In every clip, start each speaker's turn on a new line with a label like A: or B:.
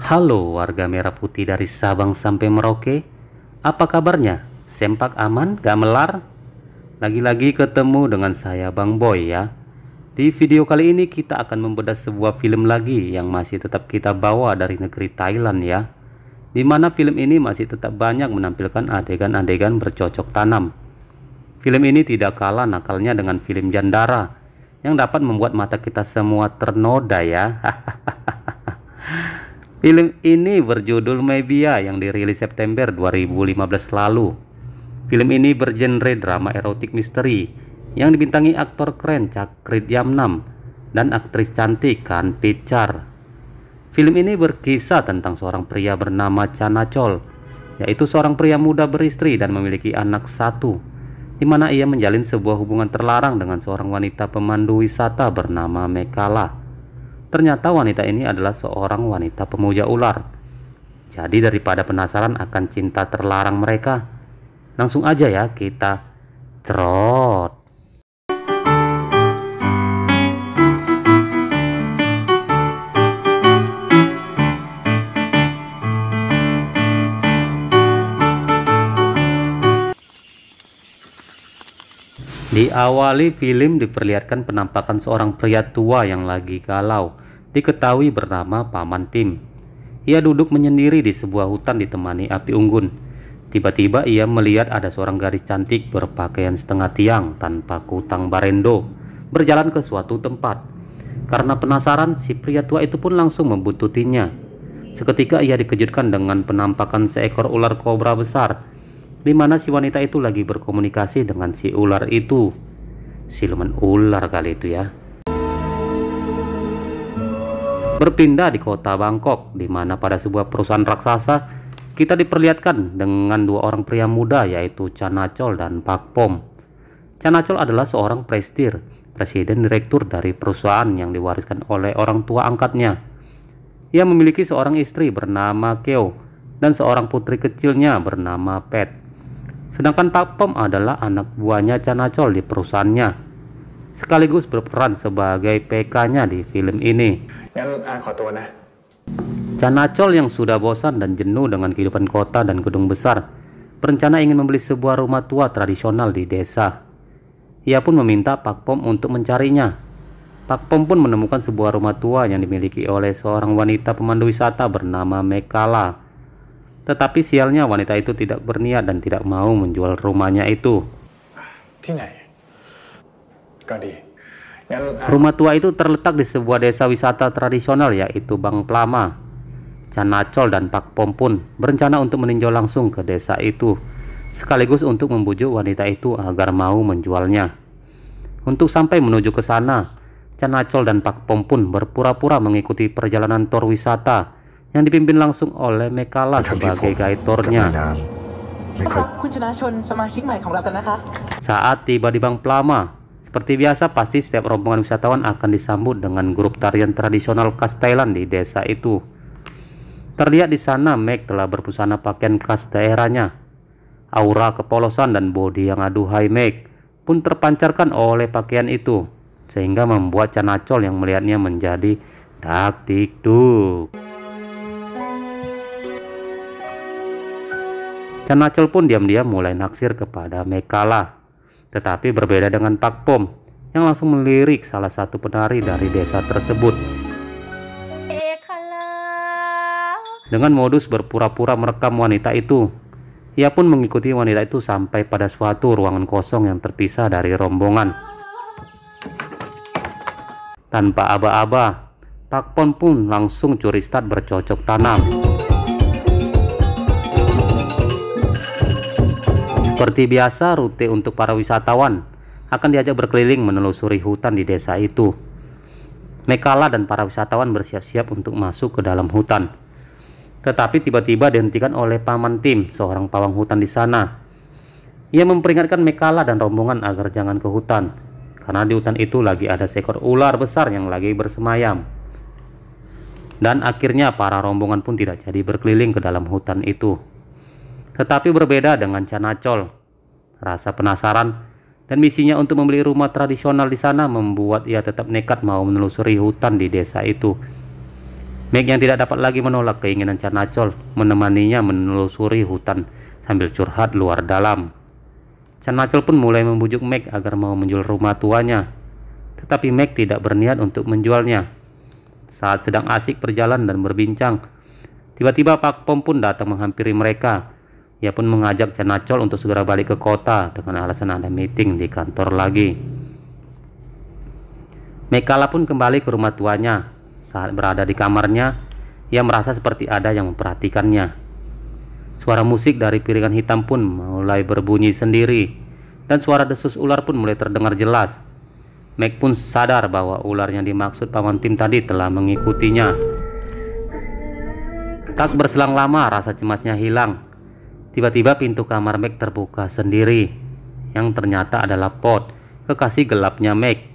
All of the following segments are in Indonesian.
A: Halo warga merah putih dari Sabang sampai Merauke. Apa kabarnya? Sempak aman, gak melar? Lagi-lagi ketemu dengan saya Bang Boy ya. Di video kali ini kita akan membedah sebuah film lagi yang masih tetap kita bawa dari negeri Thailand ya. Dimana film ini masih tetap banyak menampilkan adegan-adegan bercocok tanam. Film ini tidak kalah nakalnya dengan film Jandara yang dapat membuat mata kita semua ternoda ya. Film ini berjudul Meibia yang dirilis September 2015 lalu. Film ini bergenre drama erotik misteri yang dibintangi aktor keren Cakrit Yamnam dan aktris cantik Kan Pichar. Film ini berkisah tentang seorang pria bernama Chanachol, yaitu seorang pria muda beristri dan memiliki anak satu, di mana ia menjalin sebuah hubungan terlarang dengan seorang wanita pemandu wisata bernama Mekala. Ternyata wanita ini adalah seorang wanita pemuja ular. Jadi daripada penasaran akan cinta terlarang mereka, langsung aja ya kita cerot. Diawali film diperlihatkan penampakan seorang pria tua yang lagi galau, diketahui bernama Paman Tim. Ia duduk menyendiri di sebuah hutan ditemani api unggun. Tiba-tiba ia melihat ada seorang gadis cantik berpakaian setengah tiang tanpa kutang barendo berjalan ke suatu tempat. Karena penasaran, si pria tua itu pun langsung membuntutinya. Seketika ia dikejutkan dengan penampakan seekor ular kobra besar, di mana si wanita itu lagi berkomunikasi dengan si ular itu. Siluman ular kali itu ya. Berpindah di kota Bangkok, di mana pada sebuah perusahaan raksasa kita diperlihatkan dengan dua orang pria muda, yaitu Chanachol dan Pak Pom. Chanachol adalah seorang presiden direktur dari perusahaan yang diwariskan oleh orang tua angkatnya. Ia memiliki seorang istri bernama Keo dan seorang putri kecilnya bernama Pet. Sedangkan Pak Pom adalah anak buahnya Chanachol di perusahaannya, sekaligus berperan sebagai PK-nya di film ini. Chanachol yang sudah bosan dan jenuh dengan kehidupan kota dan gedung besar, berencana ingin membeli sebuah rumah tua tradisional di desa. Ia pun meminta Pak Pom untuk mencarinya. Pak Pom pun menemukan sebuah rumah tua yang dimiliki oleh seorang wanita pemandu wisata bernama Mekala. Tetapi sialnya wanita itu tidak berniat dan tidak mau menjual rumahnya itu. Rumah tua itu terletak di sebuah desa wisata tradisional, yaitu Bang Plama. Chanachol dan Pak Pom pun berencana untuk meninjau langsung ke desa itu, sekaligus untuk membujuk wanita itu agar mau menjualnya. Untuk sampai menuju ke sana, Chanachol dan Pak Pom pun berpura-pura mengikuti perjalanan tur wisata yang dipimpin langsung oleh Mekala sebagai guide-tornya. Saat tiba di Bang Plama, seperti biasa pasti setiap rombongan wisatawan akan disambut dengan grup tarian tradisional khas Thailand di desa itu. Terlihat di sana Meg telah berbusana pakaian khas daerahnya. Aura kepolosan dan bodi yang aduhai Meg pun terpancarkan oleh pakaian itu, sehingga membuat Chanachol yang melihatnya menjadi dak dikduk. Chanachol pun diam-diam mulai naksir kepada Mekala. Tetapi berbeda dengan Pak Pom yang langsung melirik salah satu penari dari desa tersebut dengan modus berpura-pura merekam wanita itu. Ia pun mengikuti wanita itu sampai pada suatu ruangan kosong yang terpisah dari rombongan. Tanpa aba-aba, Pak Pom pun langsung curi start bercocok tanam. Seperti biasa, rute untuk para wisatawan akan diajak berkeliling menelusuri hutan di desa itu. Mekala dan para wisatawan bersiap-siap untuk masuk ke dalam hutan. Tetapi tiba-tiba dihentikan oleh Paman Tim, seorang pawang hutan di sana. Ia memperingatkan Mekala dan rombongan agar jangan ke hutan, karena di hutan itu lagi ada seekor ular besar yang lagi bersemayam. Dan akhirnya para rombongan pun tidak jadi berkeliling ke dalam hutan itu. Tetapi berbeda dengan Chanachol, rasa penasaran dan misinya untuk membeli rumah tradisional di sana membuat ia tetap nekat mau menelusuri hutan di desa itu. Meg yang tidak dapat lagi menolak keinginan Canacol menemaninya menelusuri hutan sambil curhat luar dalam. Canacol pun mulai membujuk Meg agar mau menjual rumah tuanya, tetapi Meg tidak berniat untuk menjualnya. Saat sedang asik berjalan dan berbincang, tiba-tiba Pak Pom pun datang menghampiri mereka. Ia pun mengajak Canacol untuk segera balik ke kota dengan alasan ada meeting di kantor lagi. Mekala pun kembali ke rumah tuanya. Saat berada di kamarnya, ia merasa seperti ada yang memperhatikannya. Suara musik dari piringan hitam pun mulai berbunyi sendiri, dan suara desus ular pun mulai terdengar jelas. Meg pun sadar bahwa ular yang dimaksud Paman Tim tadi telah mengikutinya. Tak berselang lama rasa cemasnya hilang. Tiba-tiba pintu kamar Meg terbuka sendiri, yang ternyata adalah Pot, kekasih gelapnya Meg.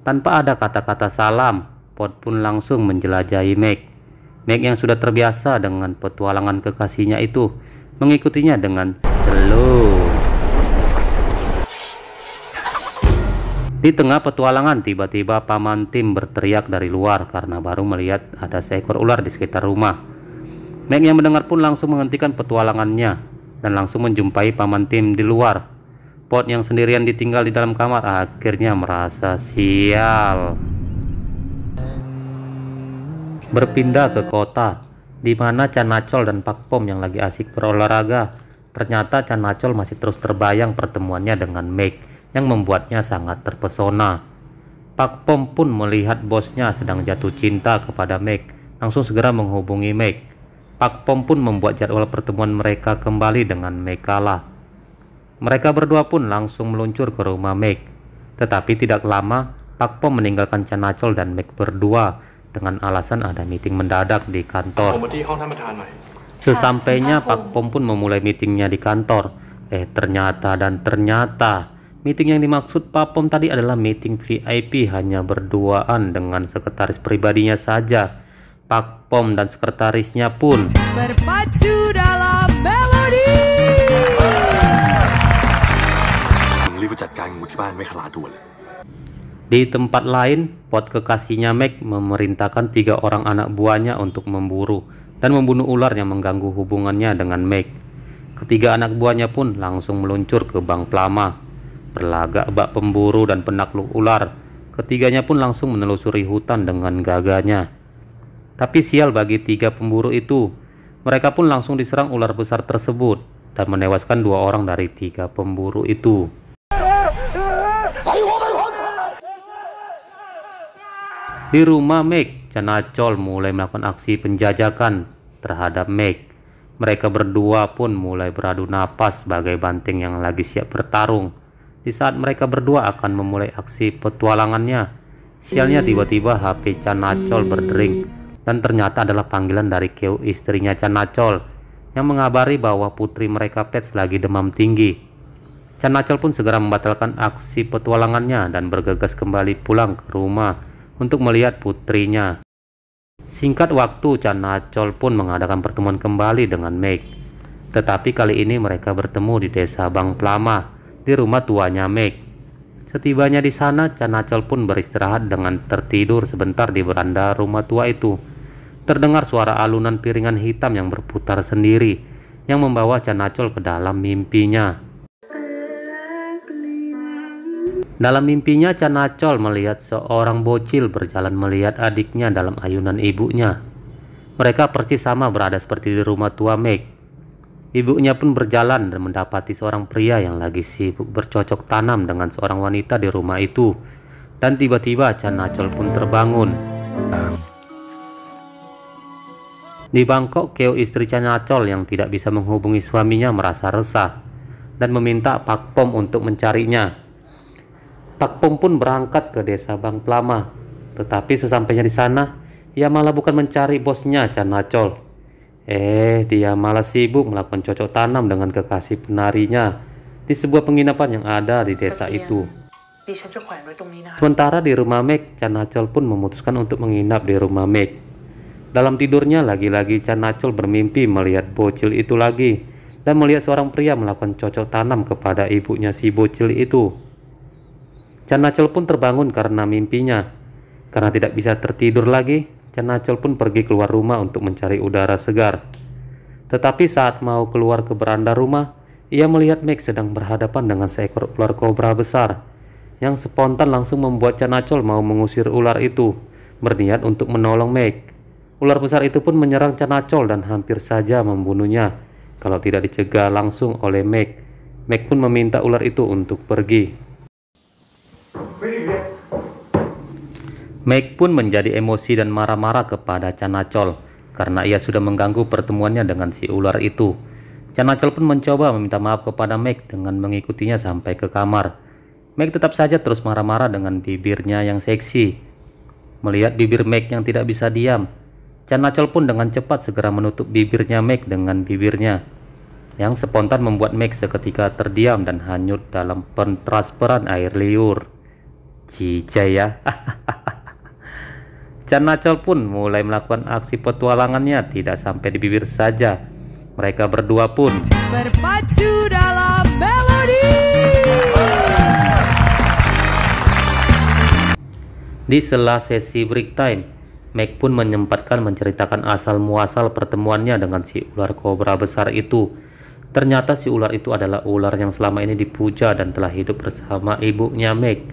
A: Tanpa ada kata-kata salam, Pot pun langsung menjelajahi Meg. Meg yang sudah terbiasa dengan petualangan kekasihnya itu mengikutinya dengan slow. Di tengah petualangan, tiba-tiba Paman Tim berteriak dari luar karena baru melihat ada seekor ular di sekitar rumah. Meg yang mendengar pun langsung menghentikan petualangannya dan langsung menjumpai Paman Tim di luar. Pot yang sendirian ditinggal di dalam kamar akhirnya merasa sial. Berpindah ke kota, di mana Canacol dan Pak Pom yang lagi asik berolahraga. Ternyata Canacol masih terus terbayang pertemuannya dengan Meg yang membuatnya sangat terpesona. Pak Pom pun melihat bosnya sedang jatuh cinta kepada Meg, langsung segera menghubungi Meg. Pak Pom pun membuat jadwal pertemuan mereka kembali dengan Mekala. Mereka berdua pun langsung meluncur ke rumah Meg. Tetapi tidak lama, Pak Pom meninggalkan Canacol dan Meg berdua dengan alasan ada meeting mendadak di kantor. Sesampainya Pak Pom pun memulai meetingnya di kantor. Ternyata meeting yang dimaksud Pak Pom tadi adalah meeting VIP hanya berduaan dengan sekretaris pribadinya saja. Pak Pom dan sekretarisnya pun
B: berpacu dalam melodi.
A: Di tempat lain, Pot kekasihnya Meg memerintahkan 3 orang anak buahnya untuk memburu dan membunuh ular yang mengganggu hubungannya dengan Meg. Ketiga anak buahnya pun langsung meluncur ke Bank Plama. Berlagak bak pemburu dan penakluk ular, ketiganya pun langsung menelusuri hutan dengan gagahnya. Tapi sial bagi 3 pemburu itu, mereka pun langsung diserang ular besar tersebut dan menewaskan 2 orang dari 3 pemburu itu. Di rumah Meg, Canacol mulai melakukan aksi penjajakan terhadap Meg. Mereka berdua pun mulai beradu napas sebagai banteng yang lagi siap bertarung. Di saat mereka berdua akan memulai aksi petualangannya, sialnya tiba-tiba HP Canacol berdering, dan ternyata adalah panggilan dari Keo, istrinya Canacol, yang mengabari bahwa putri mereka Pets lagi demam tinggi. Canacol pun segera membatalkan aksi petualangannya dan bergegas kembali pulang ke rumah untuk melihat putrinya. Singkat waktu, Canacol pun mengadakan pertemuan kembali dengan Meg. Tetapi kali ini mereka bertemu di desa Bang Plama, di rumah tuanya Meg. Setibanya di sana, Canacol pun beristirahat dengan tertidur sebentar di beranda rumah tua itu. Terdengar suara alunan piringan hitam yang berputar sendiri, yang membawa Canacol ke dalam mimpinya. Dalam mimpinya, Canacol melihat seorang bocil berjalan melihat adiknya dalam ayunan ibunya. Mereka persis sama berada seperti di rumah tua Meg. Ibunya pun berjalan dan mendapati seorang pria yang lagi sibuk bercocok tanam dengan seorang wanita di rumah itu. Dan tiba-tiba Canacol pun terbangun. Di Bangkok, Keo, istri Canacol yang tidak bisa menghubungi suaminya, merasa resah dan meminta Pak Pom untuk mencarinya. Pak Pom pun berangkat ke desa Bang Plama, tetapi sesampainya di sana, ia malah bukan mencari bosnya Canacol. Dia malah sibuk melakukan cocok tanam dengan kekasih penarinya di sebuah penginapan yang ada di desa itu. Sementara di rumah Meg, Canacol pun memutuskan untuk menginap di rumah Meg. Dalam tidurnya, lagi-lagi Canacol bermimpi melihat bocil itu lagi dan melihat seorang pria melakukan cocok tanam kepada ibunya si bocil itu. Canacol pun terbangun karena mimpinya. Karena tidak bisa tertidur lagi, Canacol pun pergi keluar rumah untuk mencari udara segar. Tetapi saat mau keluar ke beranda rumah, ia melihat Meg sedang berhadapan dengan seekor ular kobra besar, yang spontan langsung membuat Canacol mau mengusir ular itu, berniat untuk menolong Meg. Ular besar itu pun menyerang Canacol dan hampir saja membunuhnya kalau tidak dicegah langsung oleh Meg. Meg pun meminta ular itu untuk pergi. Meg pun menjadi emosi dan marah-marah kepada Canacol karena ia sudah mengganggu pertemuannya dengan si ular itu. Canacol pun mencoba meminta maaf kepada Meg dengan mengikutinya sampai ke kamar. Meg tetap saja terus marah-marah dengan bibirnya yang seksi. Melihat bibir Meg yang tidak bisa diam, Canacol pun dengan cepat segera menutup bibirnya Meg dengan bibirnya, yang spontan membuat Meg seketika terdiam dan hanyut dalam transferan air liur. Jijai ya. Canacol pun mulai melakukan aksi petualangannya tidak sampai di bibir saja. Mereka berdua pun
B: berpacu dalam melodi.
A: Di sela sesi break time, Meg pun menyempatkan menceritakan asal muasal pertemuannya dengan si ular kobra besar itu. Ternyata si ular itu adalah ular yang selama ini dipuja dan telah hidup bersama ibunya Meg.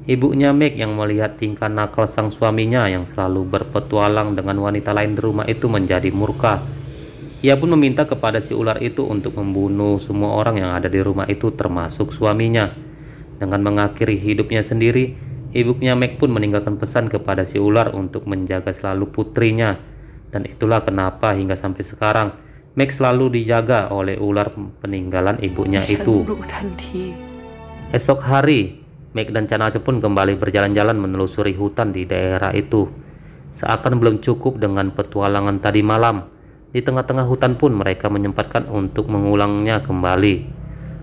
A: Ibunya Meg yang melihat tingkah nakal sang suaminya yang selalu berpetualang dengan wanita lain di rumah itu menjadi murka. Ia pun meminta kepada si ular itu untuk membunuh semua orang yang ada di rumah itu termasuk suaminya. Dengan mengakhiri hidupnya sendiri, ibunya Meg pun meninggalkan pesan kepada si ular untuk menjaga selalu putrinya. Dan itulah kenapa hingga sampai sekarang Meg selalu dijaga oleh ular peninggalan ibunya itu. Esok hari, Meg dan Canacol pun kembali berjalan-jalan menelusuri hutan di daerah itu. Seakan belum cukup dengan petualangan tadi malam, di tengah-tengah hutan pun mereka menyempatkan untuk mengulangnya kembali.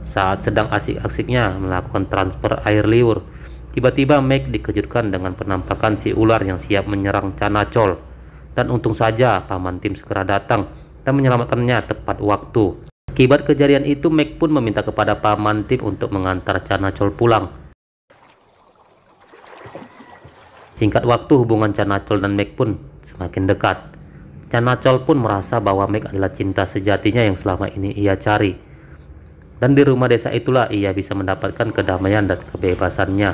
A: Saat sedang asik-asiknya melakukan transfer air liur, tiba-tiba Meg dikejutkan dengan penampakan si ular yang siap menyerang Canacol. Dan untung saja Paman Tim segera datang dan menyelamatkannya tepat waktu. Akibat kejadian itu, Meg pun meminta kepada Paman Tim untuk mengantar Canacol pulang. Singkat waktu, hubungan Canacol dan Meg pun semakin dekat. Canacol pun merasa bahwa Meg adalah cinta sejatinya yang selama ini ia cari. Dan di rumah desa itulah ia bisa mendapatkan kedamaian dan kebebasannya.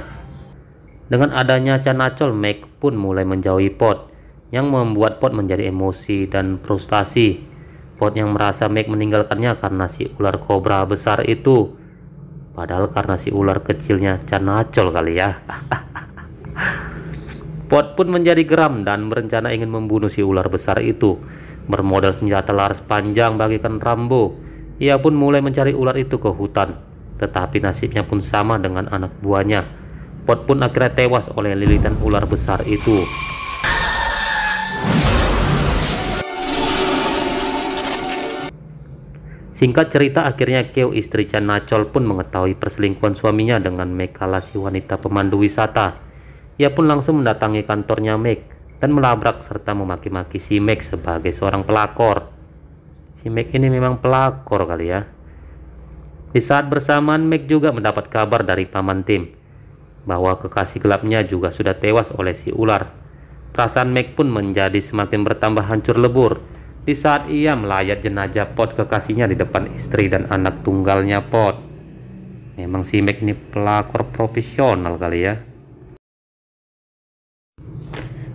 A: Dengan adanya Canacol, Meg pun mulai menjauhi Pot, yang membuat Pot menjadi emosi dan frustasi. Pot yang merasa Meg meninggalkannya karena si ular kobra besar itu. Padahal karena si ular kecilnya Canacol kali ya. Pot pun menjadi geram dan berencana ingin membunuh si ular besar itu. Bermodal senjata laras panjang bagikan Rambo, ia pun mulai mencari ular itu ke hutan. Tetapi nasibnya pun sama dengan anak buahnya. Pot pun akhirnya tewas oleh lilitan ular besar itu. Singkat cerita, akhirnya Keo, istri Canacol, pun mengetahui perselingkuhan suaminya dengan Mekala, si wanita pemandu wisata. Ia pun langsung mendatangi kantornya Meg dan melabrak serta memaki-maki si Meg sebagai seorang pelakor. Si Meg ini memang pelakor kali ya. Di saat bersamaan, Meg juga mendapat kabar dari Paman Tim bahwa kekasih gelapnya juga sudah tewas oleh si ular. Perasaan Meg pun menjadi semakin bertambah hancur lebur di saat ia melayat jenazah Pot kekasihnya di depan istri dan anak tunggalnya Pot. Memang si Meg ini pelakor profesional kali ya.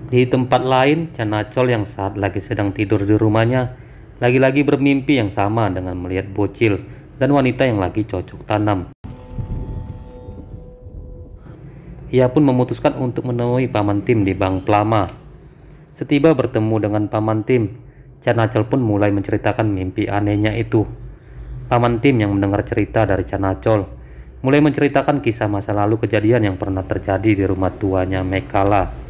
A: Di tempat lain, Canacol yang saat lagi sedang tidur di rumahnya lagi-lagi bermimpi yang sama dengan melihat bocil dan wanita yang lagi cocok tanam. Ia pun memutuskan untuk menemui Paman Tim di Bang Plama. Setiba bertemu dengan Paman Tim, Canacol pun mulai menceritakan mimpi anehnya itu. Paman Tim yang mendengar cerita dari Canacol mulai menceritakan kisah masa lalu kejadian yang pernah terjadi di rumah tuanya Mekala.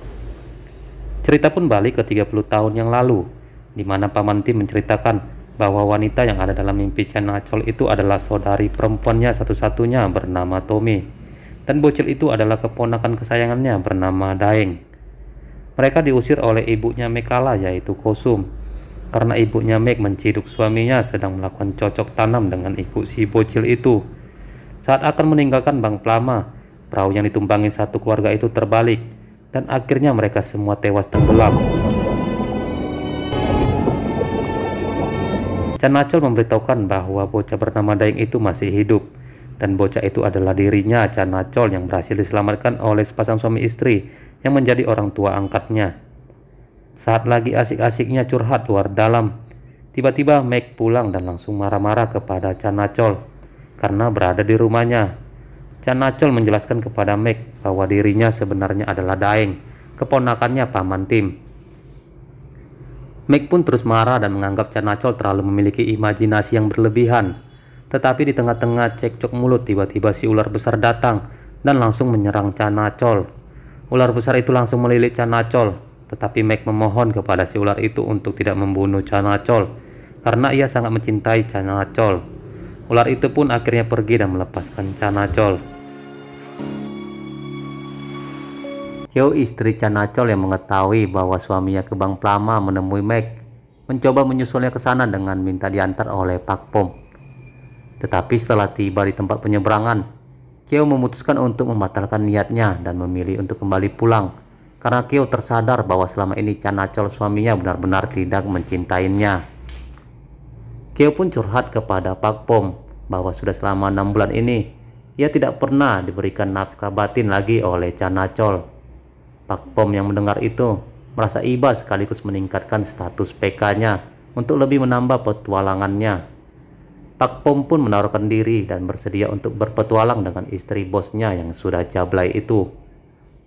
A: Cerita pun balik ke 30 tahun yang lalu, di mana Paman Tim menceritakan bahwa wanita yang ada dalam mimpi Canacol itu adalah saudari perempuannya satu-satunya bernama Tommy, dan bocil itu adalah keponakan kesayangannya bernama Daeng. Mereka diusir oleh ibunya Mekala, yaitu Kosum, karena ibunya Meg menciduk suaminya sedang melakukan cocok tanam dengan ibu si bocil itu. Saat akan meninggalkan Bang Plama, perahu yang ditumpangi satu keluarga itu terbalik, dan akhirnya mereka semua tewas tenggelam. Chanachol memberitahukan bahwa bocah bernama Daeng itu masih hidup, dan bocah itu adalah dirinya, Chanachol, yang berhasil diselamatkan oleh sepasang suami istri yang menjadi orang tua angkatnya. Saat lagi asik-asiknya curhat luar dalam, tiba-tiba Meg pulang dan langsung marah-marah kepada Chanachol karena berada di rumahnya. Chanachol menjelaskan kepada Meg bahwa dirinya sebenarnya adalah Daeng, keponakannya Paman Tim. Meg pun terus marah dan menganggap Chanachol terlalu memiliki imajinasi yang berlebihan. Tetapi di tengah-tengah cekcok mulut, tiba-tiba si ular besar datang dan langsung menyerang Chanachol. Ular besar itu langsung melilit Chanachol, tetapi Meg memohon kepada si ular itu untuk tidak membunuh Chanachol karena ia sangat mencintai Chanachol. Ular itu pun akhirnya pergi dan melepaskan Chanachol. Kyo, istri Chanachol yang mengetahui bahwa suaminya ke Bang Plama menemui Meg, mencoba menyusulnya ke sana dengan minta diantar oleh Pak Pom. Tetapi setelah tiba di tempat penyeberangan, Kyo memutuskan untuk membatalkan niatnya dan memilih untuk kembali pulang karena Kyo tersadar bahwa selama ini Chanachol suaminya benar-benar tidak mencintainya. Kyo pun curhat kepada Pak Pom bahwa sudah selama 6 bulan ini ia tidak pernah diberikan nafkah batin lagi oleh Chanachol. Pak Pom yang mendengar itu merasa iba sekaligus meningkatkan status PK-nya untuk lebih menambah petualangannya. Pak Pom pun menaruhkan diri dan bersedia untuk berpetualang dengan istri bosnya yang sudah jablay itu.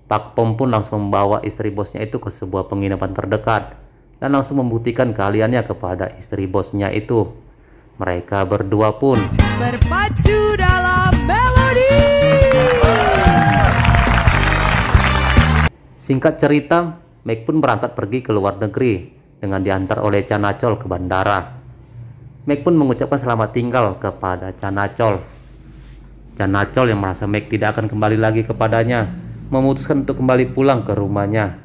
A: Pak Pom pun langsung membawa istri bosnya itu ke sebuah penginapan terdekat dan langsung membuktikan keahliannya kepada istri bosnya itu. Mereka berdua pun
B: berpacu dalam melodi.
A: Singkat cerita, Meg pun berangkat pergi ke luar negeri dengan diantar oleh Chanachol ke bandara. Meg pun mengucapkan selamat tinggal kepada Chanachol. Chanachol yang merasa Meg tidak akan kembali lagi kepadanya, memutuskan untuk kembali pulang ke rumahnya.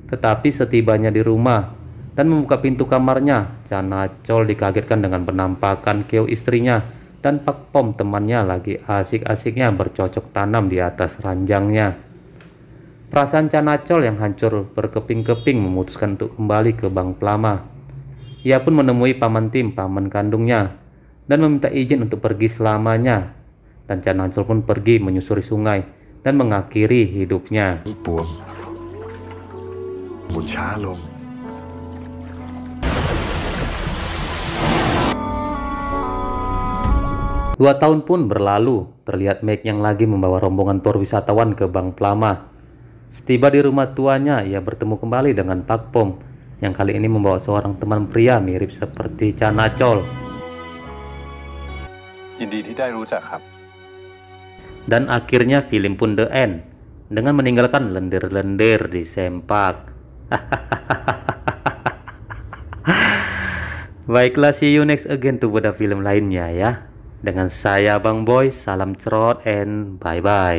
A: Tetapi setibanya di rumah dan membuka pintu kamarnya, Chanachol dikagetkan dengan penampakan Kyo, istrinya, dan Pak Pom temannya lagi asik-asiknya bercocok tanam di atas ranjangnya. Perasaan Chanachol yang hancur berkeping-keping memutuskan untuk kembali ke Bang Plama. Ia pun menemui Paman Tim, paman kandungnya, dan meminta izin untuk pergi selamanya. Dan Chanachol pun pergi menyusuri sungai dan mengakhiri hidupnya. 2 tahun pun berlalu, terlihat Meg yang lagi membawa rombongan tur wisatawan ke Bang Plama. Setiba di rumah tuanya, ia bertemu kembali dengan Pak Pom yang kali ini membawa seorang teman pria mirip seperti Chanachol. Dan akhirnya film pun the end dengan meninggalkan lendir-lendir di sempak. Baiklah, see you next again tuh pada film lainnya ya. Dengan saya Bang Boy, salam cerot and bye-bye.